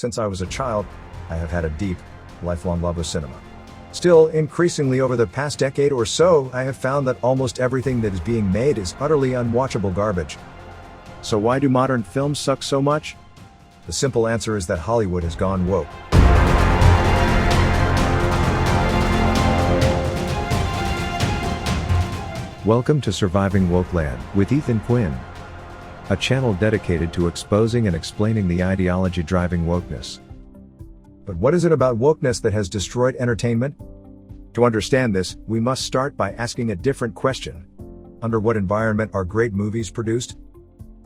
Since I was a child, I have had a deep, lifelong love of cinema. Still, increasingly over the past decade or so, I have found that almost everything that is being made is utterly unwatchable garbage. So why do modern films suck so much? The simple answer is that Hollywood has gone woke. Welcome to Surviving Woke Land with Ethan Quinn, a channel dedicated to exposing and explaining the ideology driving wokeness. But what is it about wokeness that has destroyed entertainment? To understand this, we must start by asking a different question. Under what environment are great movies produced?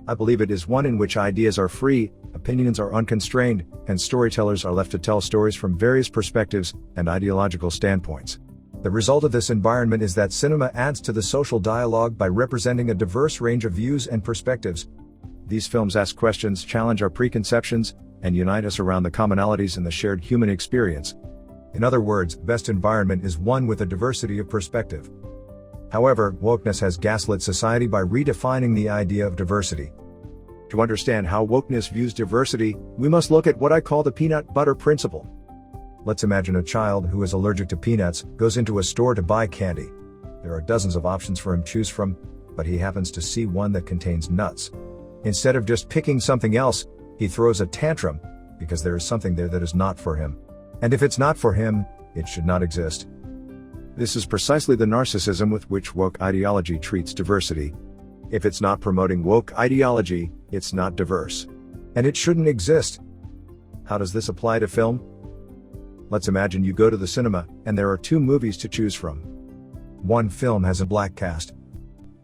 I believe it is one in which ideas are free, opinions are unconstrained, and storytellers are left to tell stories from various perspectives and ideological standpoints. The result of this environment is that cinema adds to the social dialogue by representing a diverse range of views and perspectives. These films ask questions, challenge our preconceptions, and unite us around the commonalities in the shared human experience. In other words, the best environment is one with a diversity of perspective. However, wokeness has gaslit society by redefining the idea of diversity. To understand how wokeness views diversity, we must look at what I call the peanut butter principle. Let's imagine a child who is allergic to peanuts goes into a store to buy candy. There are dozens of options for him to choose from, but he happens to see one that contains nuts. Instead of just picking something else, he throws a tantrum, because there is something there that is not for him. And if it's not for him, it should not exist. This is precisely the narcissism with which woke ideology treats diversity. If it's not promoting woke ideology, it's not diverse. And it shouldn't exist. How does this apply to film? Let's imagine you go to the cinema, and there are two movies to choose from. One film has a black cast,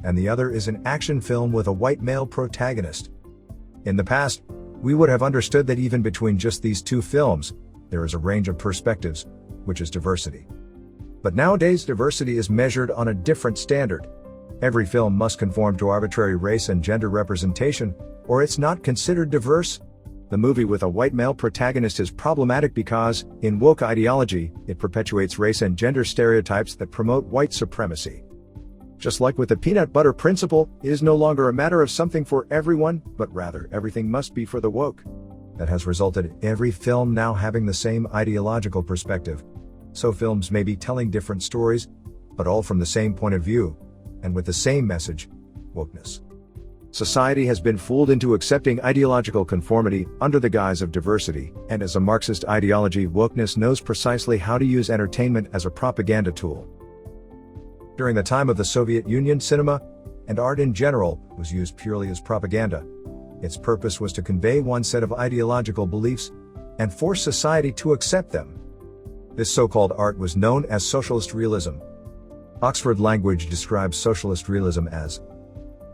and the other is an action film with a white male protagonist. In the past, we would have understood that even between just these two films, there is a range of perspectives, which is diversity. But nowadays diversity is measured on a different standard. Every film must conform to arbitrary race and gender representation, or it's not considered diverse. The movie with a white male protagonist is problematic because, in woke ideology, it perpetuates race and gender stereotypes that promote white supremacy. Just like with the peanut butter principle, it is no longer a matter of something for everyone, but rather everything must be for the woke. That has resulted in every film now having the same ideological perspective. So films may be telling different stories, but all from the same point of view, and with the same message, wokeness. Society has been fooled into accepting ideological conformity under the guise of diversity, and as a Marxist ideology, wokeness knows precisely how to use entertainment as a propaganda tool. During the time of the Soviet Union, cinema, and art in general, was used purely as propaganda. Its purpose was to convey one set of ideological beliefs, and force society to accept them. This so-called art was known as Socialist realism. Oxford Language describes Socialist realism as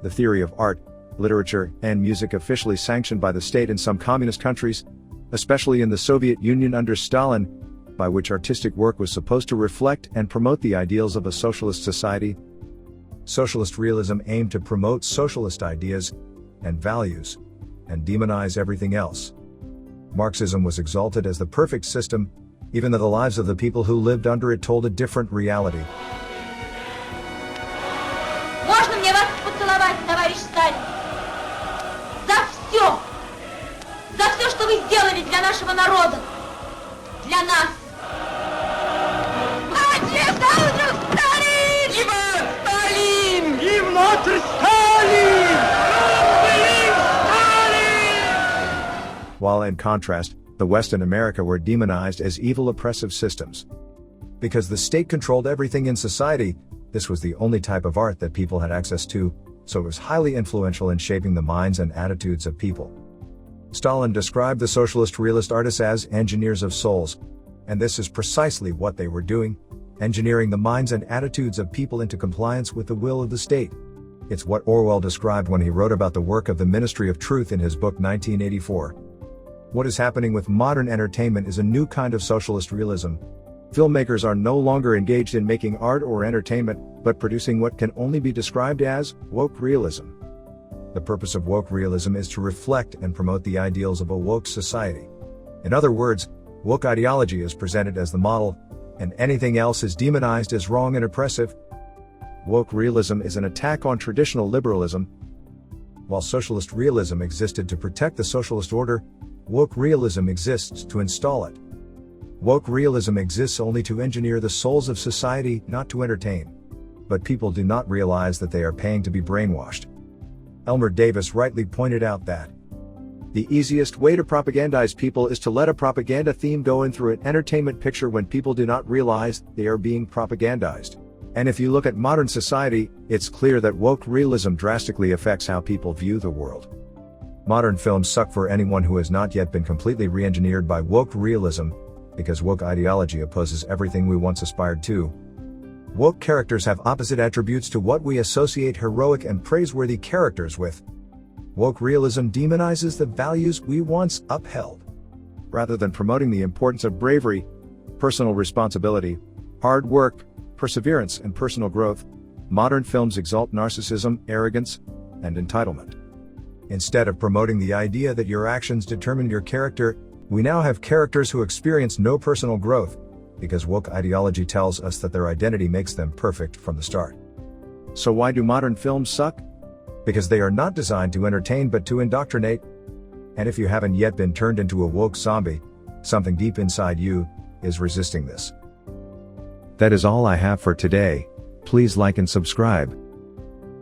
the theory of art, literature, and music officially sanctioned by the state in some communist countries, especially in the Soviet Union under Stalin, by which artistic work was supposed to reflect and promote the ideals of a socialist society. Socialist realism aimed to promote socialist ideas and values, and demonize everything else. Marxism was exalted as the perfect system, even though the lives of the people who lived under it told a different reality. Можно мне вас поцеловать, товарищ Сталин? За все! За все, что вы сделали для нашего народа! Для нас! While in contrast, the West and America were demonized as evil oppressive systems. Because the state controlled everything in society, this was the only type of art that people had access to, so it was highly influential in shaping the minds and attitudes of people. Stalin described the socialist realist artists as engineers of souls, and this is precisely what they were doing, engineering the minds and attitudes of people into compliance with the will of the state. It's what Orwell described when he wrote about the work of the Ministry of Truth in his book 1984. What is happening with modern entertainment is a new kind of socialist realism. Filmmakers are no longer engaged in making art or entertainment, but producing what can only be described as woke realism. The purpose of woke realism is to reflect and promote the ideals of a woke society. In other words, woke ideology is presented as the model, and anything else is demonized as wrong and oppressive. Woke realism is an attack on traditional liberalism. While socialist realism existed to protect the socialist order, woke realism exists to install it. Woke realism exists only to engineer the souls of society, not to entertain. But people do not realize that they are paying to be brainwashed. Elmer Davis rightly pointed out that the easiest way to propagandize people is to let a propaganda theme go in through an entertainment picture when people do not realize they are being propagandized. And if you look at modern society, it's clear that woke realism drastically affects how people view the world. Modern films suck for anyone who has not yet been completely re-engineered by woke realism, because woke ideology opposes everything we once aspired to. Woke characters have opposite attributes to what we associate heroic and praiseworthy characters with. Woke realism demonizes the values we once upheld. Rather than promoting the importance of bravery, personal responsibility, hard work, perseverance, and personal growth, modern films exalt narcissism, arrogance, and entitlement. Instead of promoting the idea that your actions determine your character, we now have characters who experience no personal growth, because woke ideology tells us that their identity makes them perfect from the start. So why do modern films suck? Because they are not designed to entertain but to indoctrinate. And if you haven't yet been turned into a woke zombie, something deep inside you is resisting this. That is all I have for today. Please like and subscribe.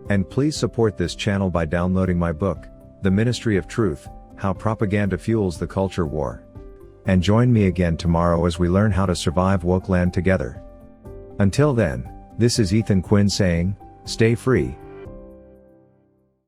And please support this channel by downloading my book, The Ministry of Truth: How Propaganda Fuels the Culture War. And join me again tomorrow as we learn how to survive woke land together. Until then, this is Ethan Quinn saying, stay free.